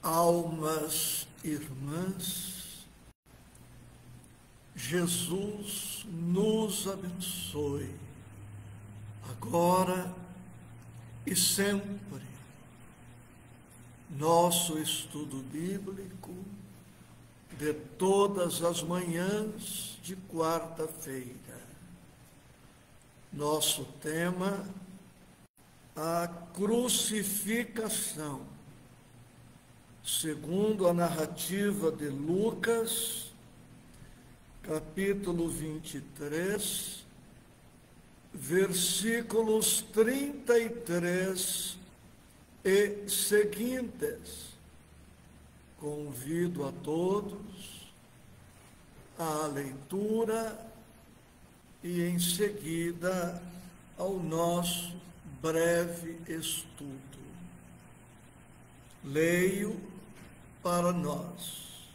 Almas irmãs, Jesus nos abençoe, agora e sempre. Nosso estudo bíblico de todas as manhãs de quarta-feira. Nosso tema, a crucificação. Segundo a narrativa de Lucas, capítulo 23, versículos 33 e seguintes. Convido a todos à leitura e, em seguida, ao nosso breve estudo. Leio para nós.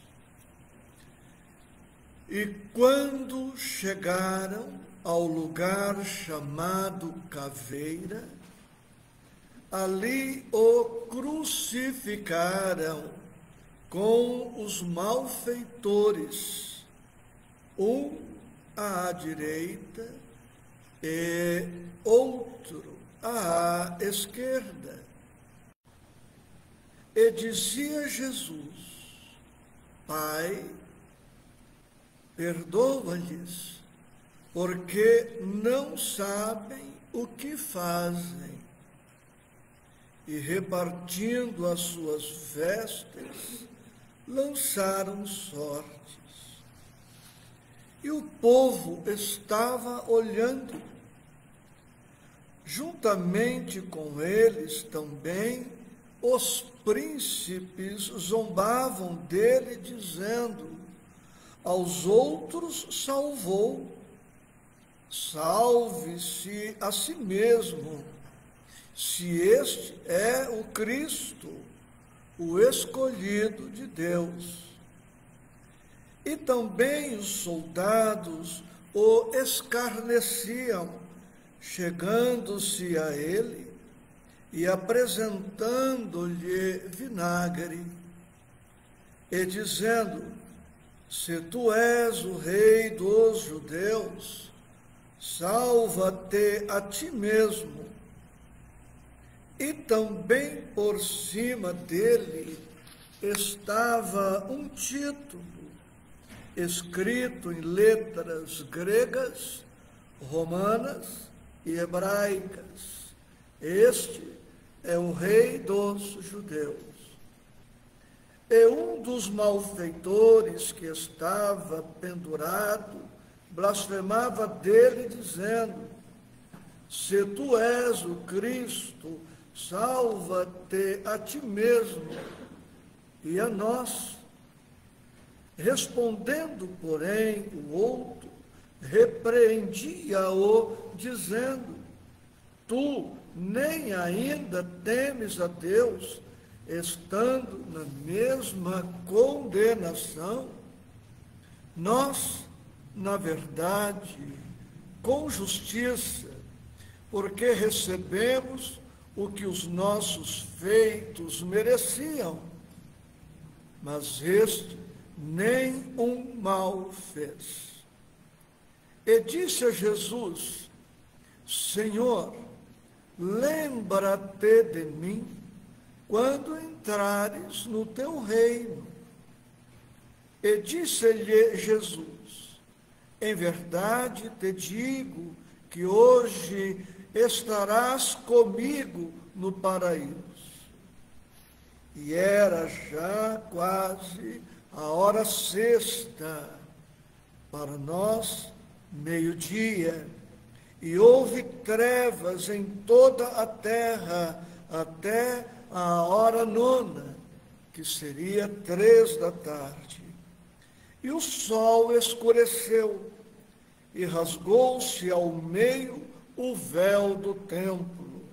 E quando chegaram ao lugar chamado Caveira, ali o crucificaram com os malfeitores, um à direita e outro à esquerda. E dizia Jesus: Pai, perdoa-lhes, porque não sabem o que fazem. E repartindo as suas vestes, lançaram sortes. E o povo estava olhando. Juntamente com eles também os príncipes zombavam dele, dizendo: aos outros salvou, salve-se a si mesmo, se este é o Cristo, o escolhido de Deus. E também os soldados o escarneciam, chegando-se a ele e apresentando-lhe vinagre, e dizendo: se tu és o rei dos judeus, salva-te a ti mesmo. E também por cima dele estava um título, escrito em letras gregas, romanas e hebraicas: este é o rei dos judeus. E um dos malfeitores que estava pendurado blasfemava dele, dizendo: se tu és o Cristo, salva-te a ti mesmo e a nós. Respondendo, porém, o outro repreendia-o, dizendo: tu nem ainda temes a Deus, estando na mesma condenação? Nós, na verdade, com justiça, porque recebemos o que os nossos feitos mereciam, mas este nem um mal fez. E disse a Jesus: Senhor, lembra-te de mim quando entrares no teu reino. E disse-lhe Jesus: em verdade te digo que hoje estarás comigo no paraíso. E era já quase a hora sexta, para nós, meio-dia, e houve trevas em toda a terra até a hora nona, que seria 15h. E o sol escureceu, e rasgou-se ao meio o véu do templo.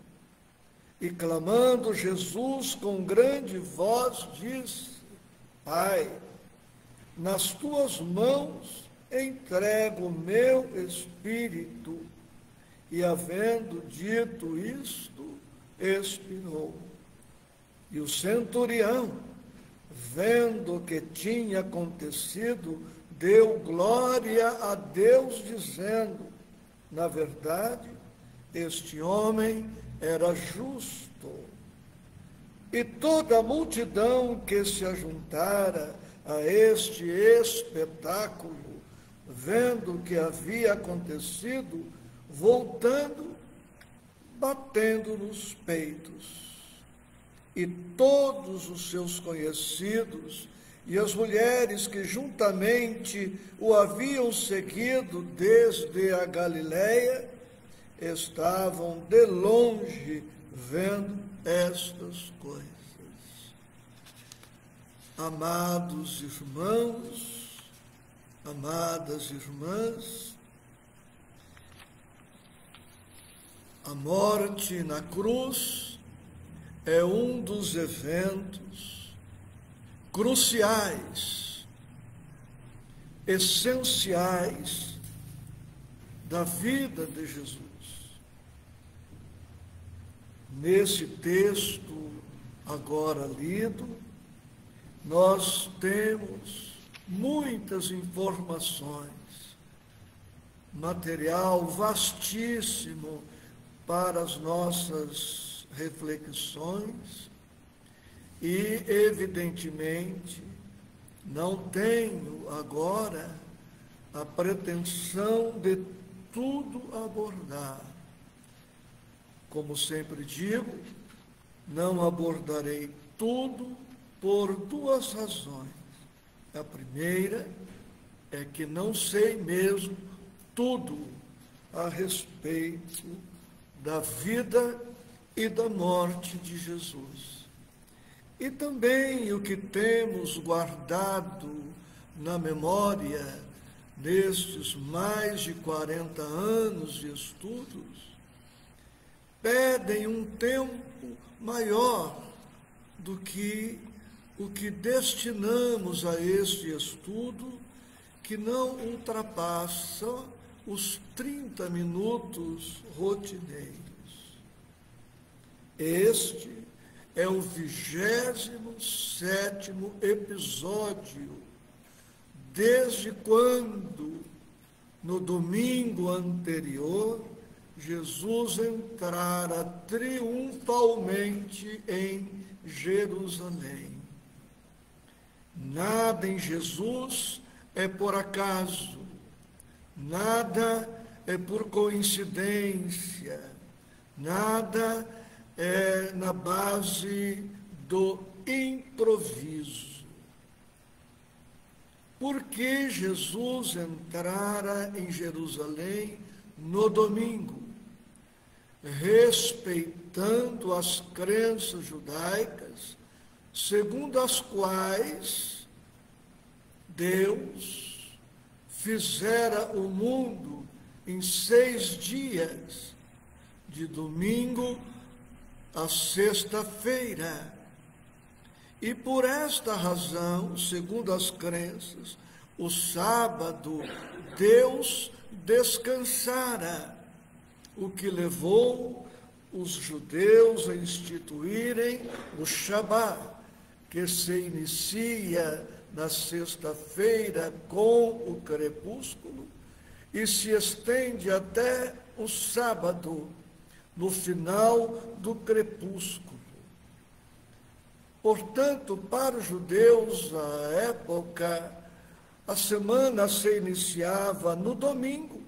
E clamando Jesus com grande voz, disse: Pai, nas tuas mãos entrego o meu espírito. E havendo dito isto, expirou. E o centurião, vendo o que tinha acontecido, deu glória a Deus, dizendo: na verdade, este homem era justo. E toda a multidão que se ajuntara a este espetáculo, vendo o que havia acontecido, voltando, batendo nos peitos. E todos os seus conhecidos e as mulheres que juntamente o haviam seguido desde a Galiléia, estavam de longe vendo estas coisas. Amados irmãos, amadas irmãs, a morte na cruz é um dos eventos cruciais, essenciais da vida de Jesus. Nesse texto agora lido, nós temos muitas informações, material vastíssimo para as nossas reflexões e, evidentemente, não tenho agora a pretensão de tudo abordar. Como sempre digo, não abordarei tudo por duas razões. A primeira é que não sei mesmo tudo a respeito da vida e da morte de Jesus. E também o que temos guardado na memória nestes mais de 40 anos de estudos pedem um tempo maior do que o que destinamos a este estudo, que não ultrapassa os 30 minutos rotineiros. Este é o 27º episódio, desde quando, no domingo anterior, Jesus entrara triunfalmente em Jerusalém. Nada em Jesus é por acaso, nada é por coincidência, nada é na base do improviso. Porque Jesus entrara em Jerusalém no domingo, respeitando as crenças judaicas, segundo as quais Deus fizera o mundo em 6 dias, de domingo a sexta-feira. E por esta razão, segundo as crenças, o sábado Deus descansara, o que levou os judeus a instituírem o Shabá, que se inicia na sexta-feira com o crepúsculo e se estende até o sábado, no final do crepúsculo. Portanto, para os judeus, à época, a semana se iniciava no domingo.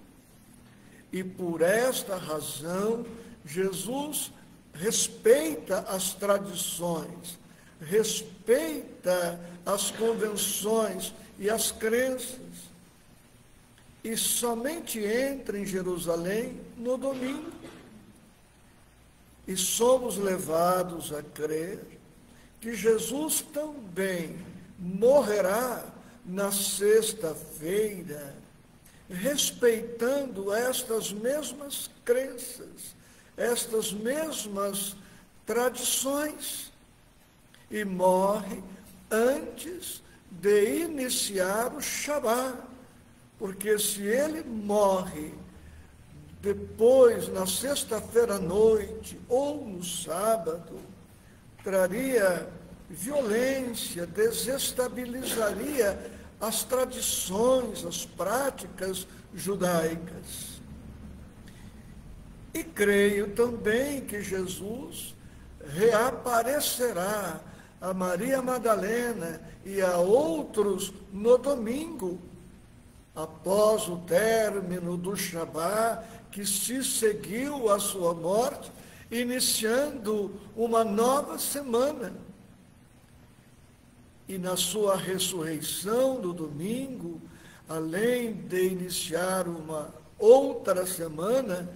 E por esta razão, Jesus respeita as tradições, respeita as convenções e as crenças. E somente entra em Jerusalém no domingo. E somos levados a crer que Jesus também morrerá na sexta-feira, respeitando estas mesmas crenças, estas mesmas tradições, e morre antes de iniciar o Shabá, porque se ele morre depois, na sexta-feira à noite ou no sábado, traria violência, desestabilizaria as tradições, as práticas judaicas. E creio também que Jesus reaparecerá a Maria Madalena e a outros no domingo, após o término do Shabá, que se seguiu à sua morte, iniciando uma nova semana. E na sua ressurreição do domingo, além de iniciar uma outra semana,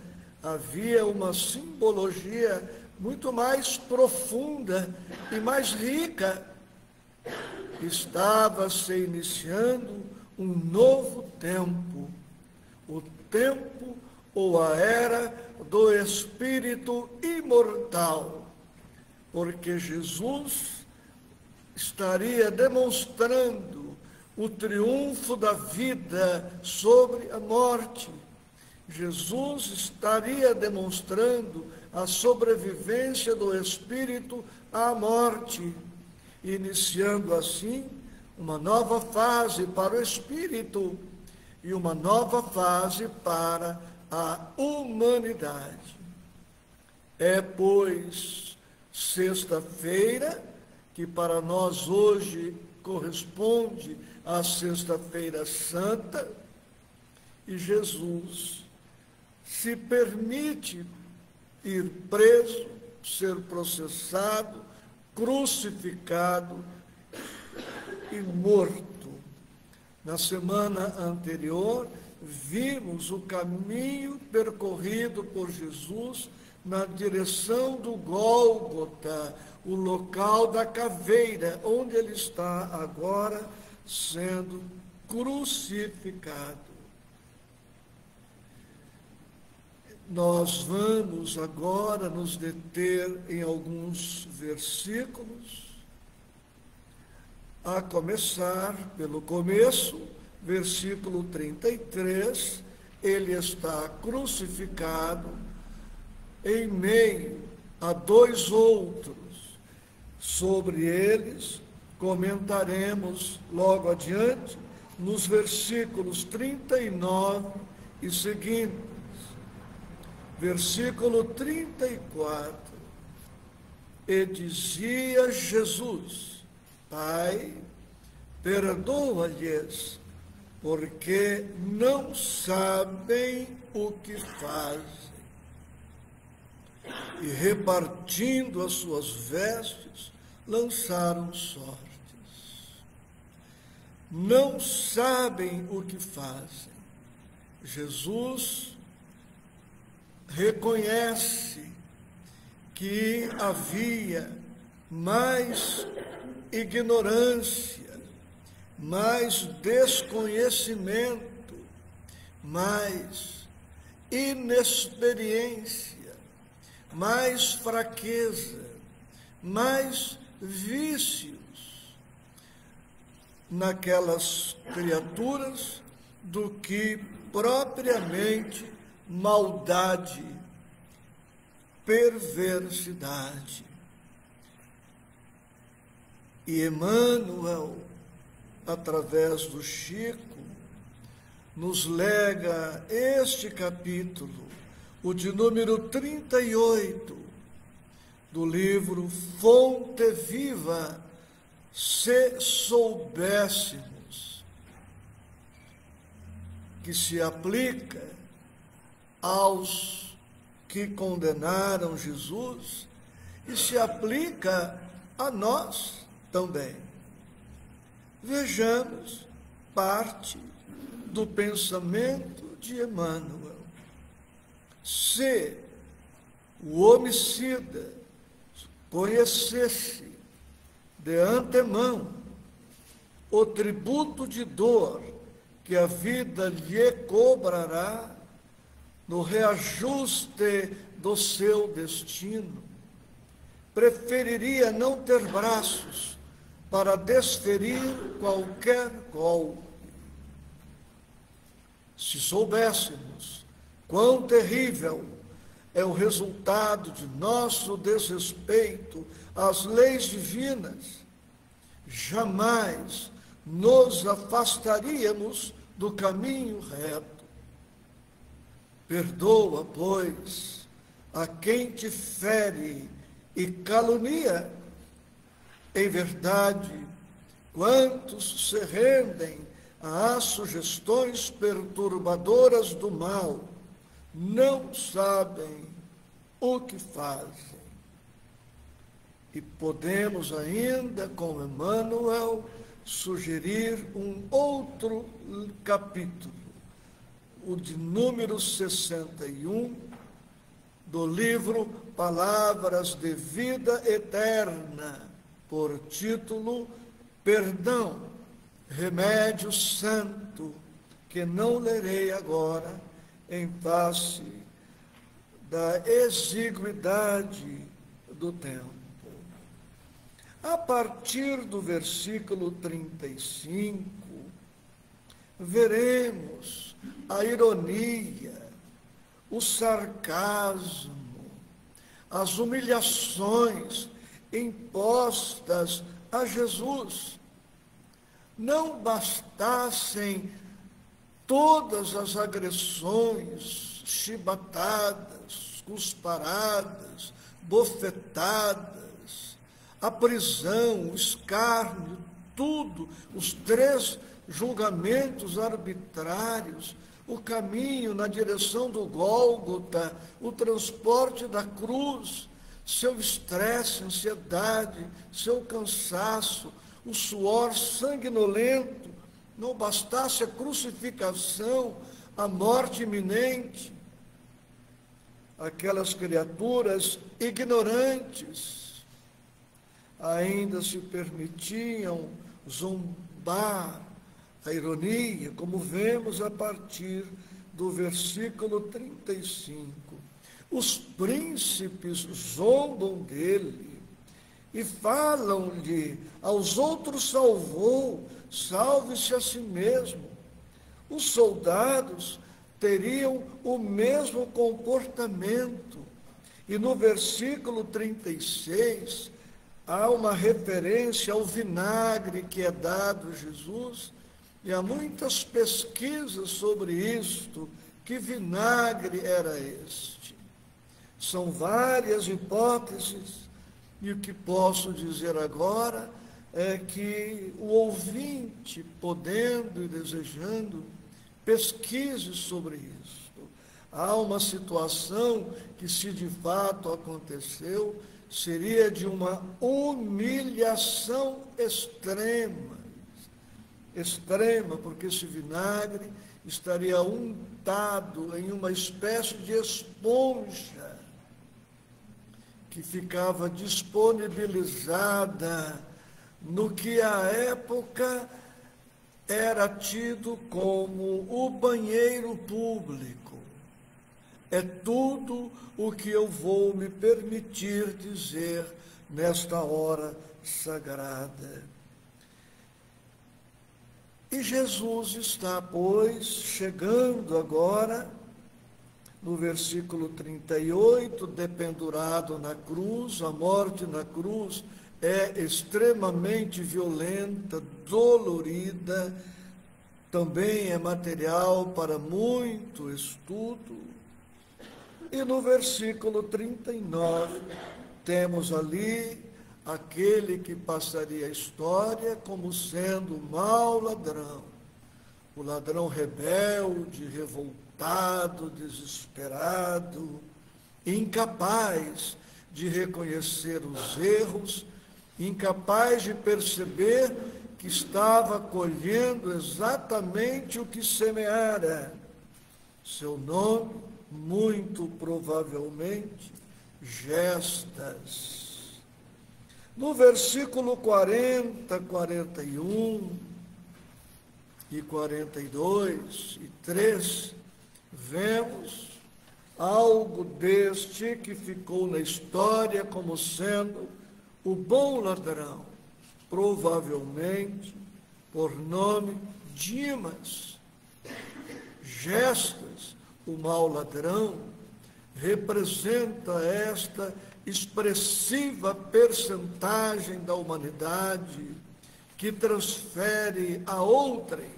havia uma simbologia muito mais profunda e mais rica. Estava se iniciando um novo tempo, o tempo ou a era do Espírito imortal, porque Jesus estaria demonstrando o triunfo da vida sobre a morte. Jesus estaria demonstrando a sobrevivência do Espírito à morte, iniciando assim uma nova fase para o Espírito e uma nova fase para a humanidade. É, pois, sexta-feira, que para nós hoje corresponde à Sexta-feira Santa, e Jesus se permite ir preso, ser processado, crucificado e morto. Na semana anterior, vimos o caminho percorrido por Jesus na direção do Gólgota, o local da caveira, onde ele está agora sendo crucificado. Nós vamos agora nos deter em alguns versículos, a começar pelo começo, versículo 33, ele está crucificado em meio a dois outros. Sobre eles comentaremos logo adiante, nos versículos 39 e seguintes. Versículo 34, e dizia Jesus: Pai, perdoa-lhes, porque não sabem o que fazem. E repartindo as suas vestes, lançaram sortes. Não sabem o que fazem. Jesus reconhece que havia mais ignorância, mais desconhecimento, mais inexperiência, mais fraqueza, mais vícios naquelas criaturas do que propriamente maldade, perversidade. E Emmanuel, através do Chico, nos lega este capítulo, o de número 38, do livro Fonte Viva, se soubéssemos, que se aplica aos que condenaram Jesus e se aplica a nós também. Vejamos parte do pensamento de Emmanuel. Se o homicida conhecesse de antemão o tributo de dor que a vida lhe cobrará no reajuste do seu destino, preferiria não ter braços para desferir qualquer golpe. Se soubéssemos quão terrível é o resultado de nosso desrespeito às leis divinas, jamais nos afastaríamos do caminho reto. Perdoa, pois, a quem te fere e calunia. Em verdade, quantos se rendem às sugestões perturbadoras do mal não sabem o que fazem. E podemos ainda, com Emmanuel, sugerir um outro capítulo, o de número 61, do livro Palavras de Vida Eterna, por título Perdão, Remédio Santo, que não lerei agora, em face da exiguidade do tempo. A partir do versículo 35, veremos a ironia, o sarcasmo, as humilhações impostas a Jesus. Não bastassem todas as agressões, chibatadas, cusparadas, bofetadas, a prisão, o escárnio, tudo, os 3 julgamentos arbitrários, o caminho na direção do Gólgota, o transporte da cruz, seu estresse, ansiedade, seu cansaço, o suor sanguinolento, não bastasse a crucificação, a morte iminente, aquelas criaturas ignorantes ainda se permitiam zombar, a ironia, como vemos a partir do versículo 35. Os príncipes zombam dele e falam-lhe: aos outros salvou, salve-se a si mesmo. Os soldados teriam o mesmo comportamento. E no versículo 36, há uma referência ao vinagre que é dado a Jesus, e há muitas pesquisas sobre isto. Que vinagre era este? São várias hipóteses, e o que posso dizer agora é que o ouvinte, podendo e desejando, pesquise sobre isso. Há uma situação que, se de fato aconteceu, seria de uma humilhação extrema, porque esse vinagre estaria untado em uma espécie de esponja que ficava disponibilizada no que à época era tido como o banheiro público. É tudo o que eu vou me permitir dizer nesta hora sagrada. E Jesus está, pois, chegando agora, no versículo 38, dependurado na cruz. A morte na cruz é extremamente violenta, dolorida, também é material para muito estudo. E no versículo 39, temos ali aquele que passaria a história como sendo o mau ladrão, o ladrão rebelde, revoltado, desesperado, incapaz de reconhecer os erros, incapaz de perceber que estava colhendo exatamente o que semeara. Seu nome, muito provavelmente, Gestas. No versículo 40, 41 e 42 e 3, vemos algo deste que ficou na história como sendo o bom ladrão, provavelmente por nome Dimas. Gestas, o mau ladrão, representa esta expressiva percentagem da humanidade que transfere a outrem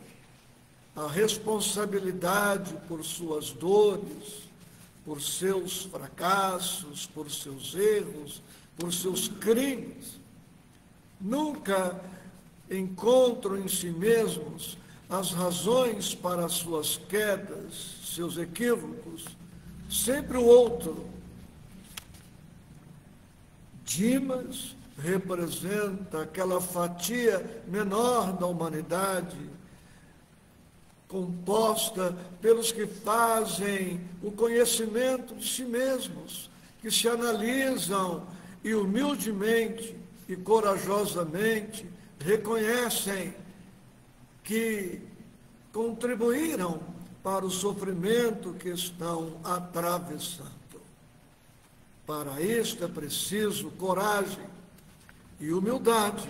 a responsabilidade por suas dores, por seus fracassos, por seus erros, por seus crimes. Nunca encontram em si mesmos as razões para as suas quedas, seus equívocos, sempre o outro. Dimas representa aquela fatia menor da humanidade, composta pelos que fazem o conhecimento de si mesmos, que se analisam e humildemente e corajosamente reconhecem que contribuíram para o sofrimento que estão atravessando. Para isto é preciso coragem e humildade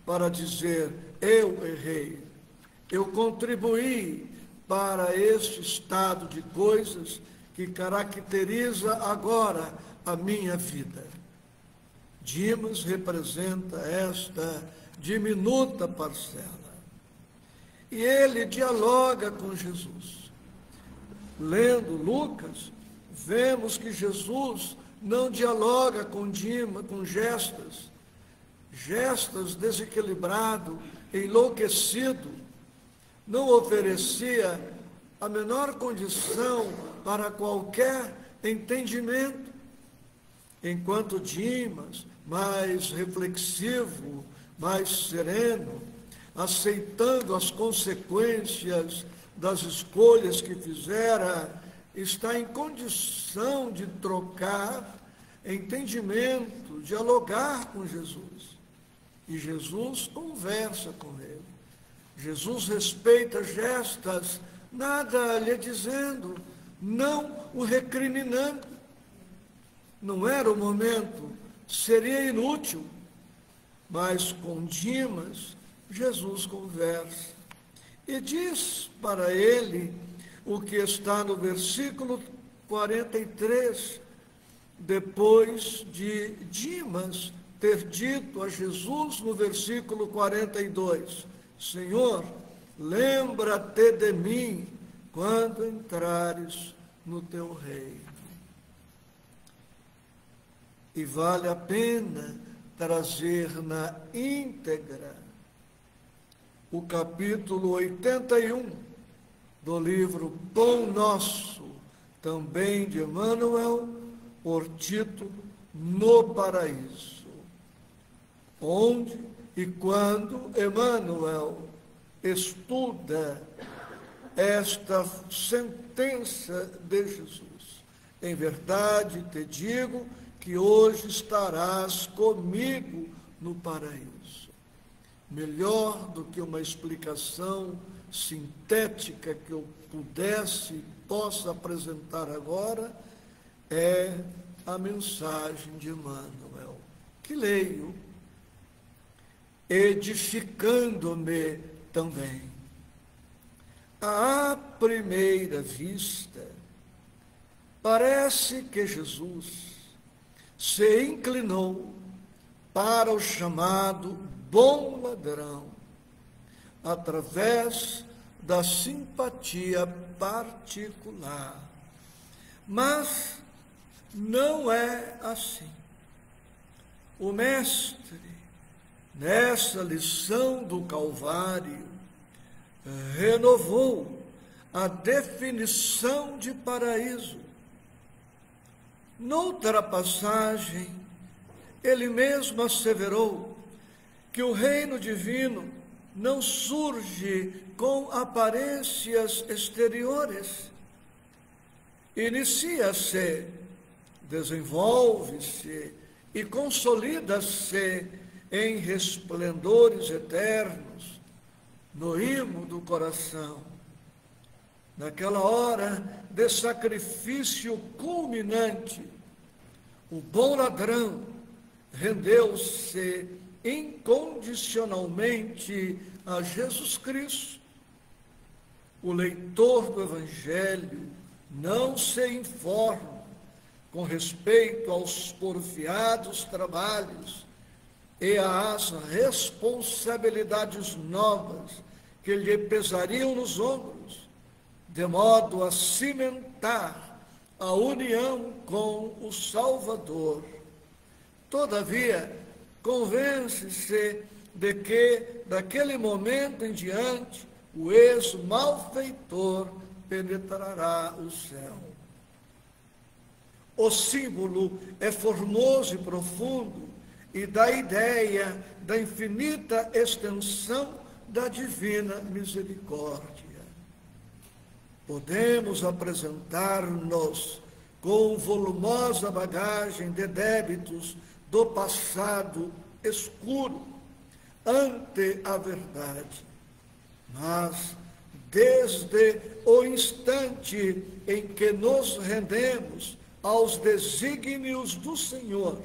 para dizer: eu errei, eu contribuí para este estado de coisas que caracteriza agora a minha vida. Dimas representa esta diminuta parcela. E ele dialoga com Jesus. Lendo Lucas, vemos que Jesus não dialoga com Dimas, com Gestas desequilibrado, enlouquecido, não oferecia a menor condição para qualquer entendimento, enquanto Dimas, mais reflexivo, mais sereno, aceitando as consequências das escolhas que fizera, está em condição de trocar entendimento, dialogar com Jesus. E Jesus conversa com ele. Jesus respeita Gestas, nada lhe dizendo, não o recriminando. Não era o momento, seria inútil. Mas com Dimas, Jesus conversa e diz para ele o que está no versículo 43, depois de Dimas ter dito a Jesus no versículo 42, Senhor, lembra-te de mim quando entrares no teu reino. E vale a pena trazer na íntegra o capítulo 81 do livro Pão Nosso, também de Emmanuel, por título No Paraíso, onde e quando Emmanuel estuda esta sentença de Jesus. Em verdade te digo que hoje estarás comigo no paraíso. Melhor do que uma explicação sintética que eu possa apresentar agora, é a mensagem de Emmanuel, que leio, edificando-me também. À primeira vista, parece que Jesus se inclinou para o chamado bom ladrão, através da simpatia particular. Mas não é assim. O Mestre, nessa lição do Calvário, renovou a definição de paraíso. Noutra passagem, ele mesmo asseverou que o reino divino não surge com aparências exteriores. Inicia-se, desenvolve-se e consolida-se em resplendores eternos, no imo do coração. Naquela hora de sacrifício culminante, o bom ladrão rendeu-se incondicionalmente a Jesus Cristo. O leitor do Evangelho não se informa com respeito aos porfiados trabalhos e às responsabilidades novas que lhe pesariam nos ombros, de modo a cimentar a união com o Salvador. Todavia, convence-se de que, daquele momento em diante, o ex-malfeitor penetrará o céu. O símbolo é formoso e profundo e dá ideia da infinita extensão da divina misericórdia. Podemos apresentar-nos com volumosa bagagem de débitos do passado escuro ante a verdade, mas desde o instante em que nos rendemos aos desígnios do Senhor,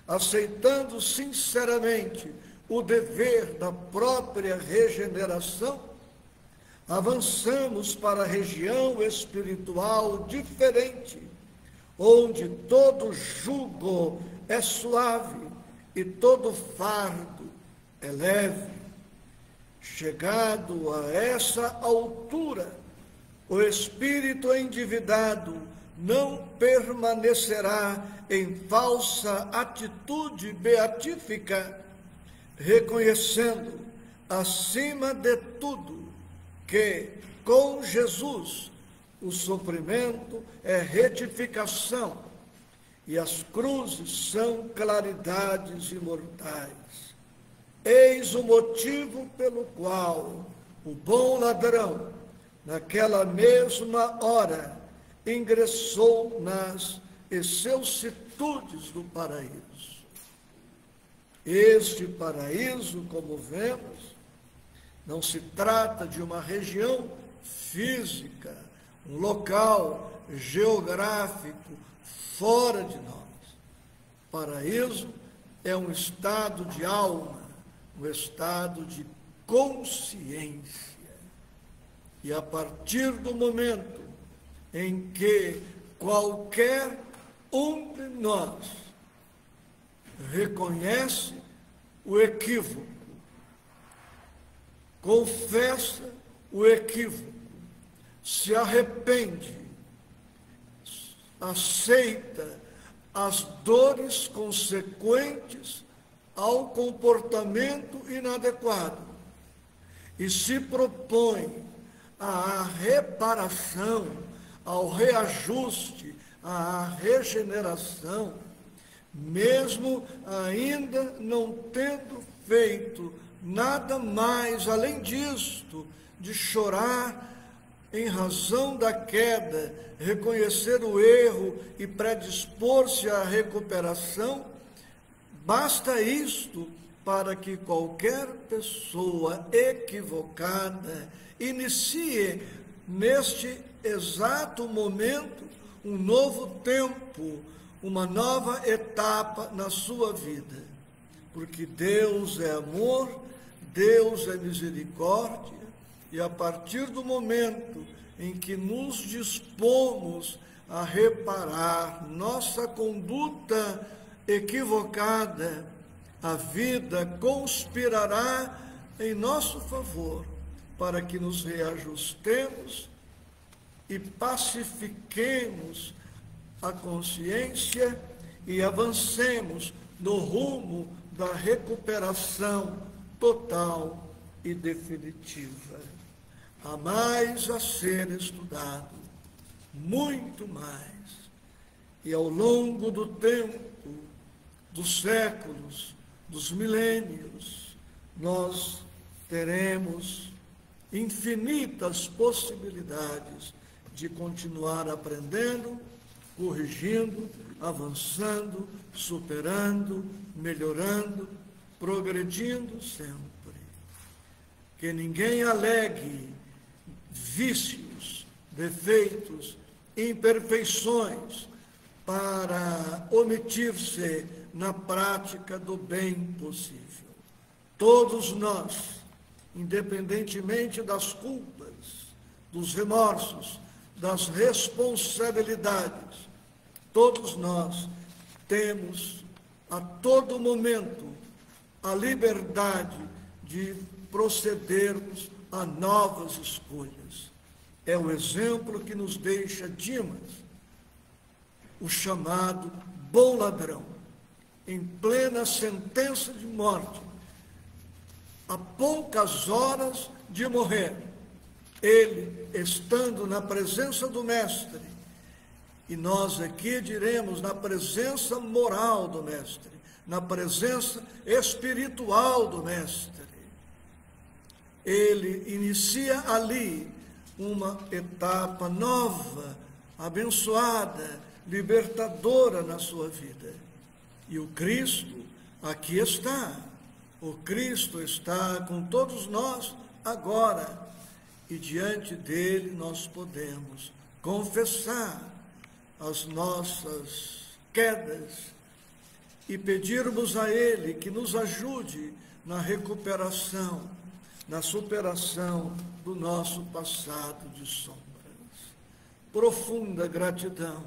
aceitando sinceramente o dever da própria regeneração, avançamos para a região espiritual diferente, onde todo jugo é suave e todo fardo é leve. Chegado a essa altura, o espírito endividado não permanecerá em falsa atitude beatífica, reconhecendo, acima de tudo, que com Jesus o sofrimento é retificação e as cruzes são claridades imortais. Eis o motivo pelo qual o bom ladrão, naquela mesma hora, ingressou nas excelsitudes do paraíso. Este paraíso, como vemos, não se trata de uma região física, um local geográfico fora de nós. Paraíso é um estado de alma, um estado de consciência. E a partir do momento em que qualquer um de nós reconhece o equívoco, confessa o equívoco, se arrepende, aceita as dores consequentes ao comportamento inadequado e se propõe à reparação, ao reajuste, à regeneração, mesmo ainda não tendo feito nada mais além disto, de chorar em razão da queda, reconhecer o erro e predispor-se à recuperação, basta isto para que qualquer pessoa equivocada inicie neste exato momento um novo tempo, uma nova etapa na sua vida. Porque Deus é amor, Deus é misericórdia, e a partir do momento em que nos dispomos a reparar nossa conduta equivocada, a vida conspirará em nosso favor para que nos reajustemos e pacifiquemos a consciência e avancemos no rumo da recuperação total e definitiva. Há mais a ser estudado, muito mais. E ao longo do tempo, dos séculos, dos milênios, nós teremos infinitas possibilidades de continuar aprendendo, corrigindo, avançando, superando, melhorando, progredindo sempre. Que ninguém alegue vícios, defeitos, imperfeições para omitir-se na prática do bem possível. Todos nós, independentemente das culpas, dos remorsos, das responsabilidades, todos nós temos a todo momento a liberdade de procedermos a novas escolhas. É o exemplo que nos deixa Dimas, o chamado bom ladrão, em plena sentença de morte, a poucas horas de morrer, ele estando na presença do Mestre, e nós aqui diremos na presença moral do Mestre, na presença espiritual do Mestre. Ele inicia ali uma etapa nova, abençoada, libertadora na sua vida. E o Cristo aqui está. O Cristo está com todos nós agora. E diante dele nós podemos confessar as nossas quedas e pedirmos a ele que nos ajude na recuperação, na superação do nosso passado de sombras. Profunda gratidão,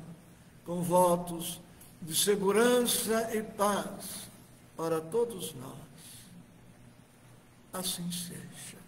com votos de segurança e paz para todos nós. Assim seja.